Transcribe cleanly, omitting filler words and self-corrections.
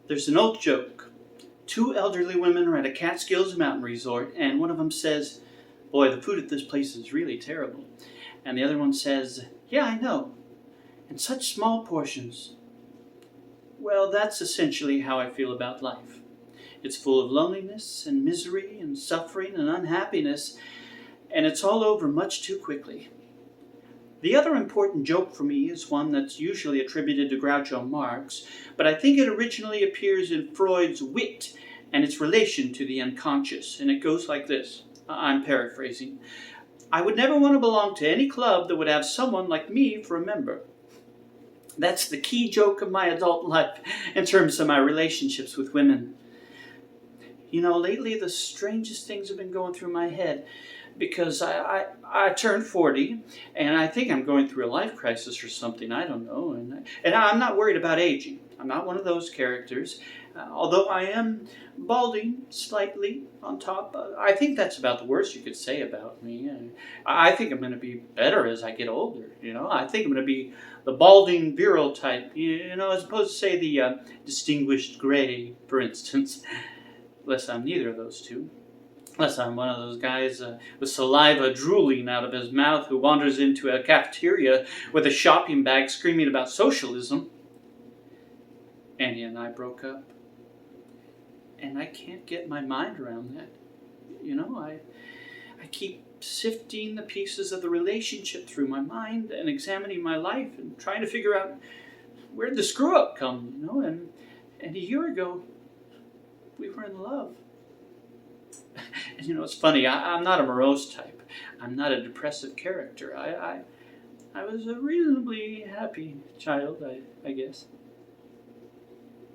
There's an old joke. Two elderly women are at a Catskills mountain resort, and one of them says, "Boy, the food at this place is really terrible." And the other one says, "Yeah, I know. And such small portions." Well, that's essentially how I feel about life. It's full of loneliness and misery and suffering and unhappiness, and it's all over much too quickly. The other important joke for me is one that's usually attributed to Groucho Marx, but I think it originally appears in Freud's Wit and its relation to the unconscious, and it goes like this. I'm paraphrasing. "I would never want to belong to any club that would have someone like me for a member." That's the key joke of my adult life in terms of my relationships with women. Lately the strangest things have been going through my head because I turned 40 and I think I'm going through a life crisis or something. I don't know. And I'm not worried about aging. I'm not one of those characters. Although I am balding slightly on top, I think that's about the worst you could say about me. I think I'm going to be better as I get older. I think I'm going to be the balding virile type, as opposed to, say, the distinguished gray, for instance. Unless I'm neither of those two. Unless I'm one of those guys with saliva drooling out of his mouth who wanders into a cafeteria with a shopping bag screaming about socialism. Annie and I broke up. And I can't get my mind around that. I keep sifting the pieces of the relationship through my mind and examining my life and trying to figure out where did the screw up come, and a year ago, we were in love. And it's funny, I'm not a morose type. I'm not a depressive character. I was a reasonably happy child, I guess.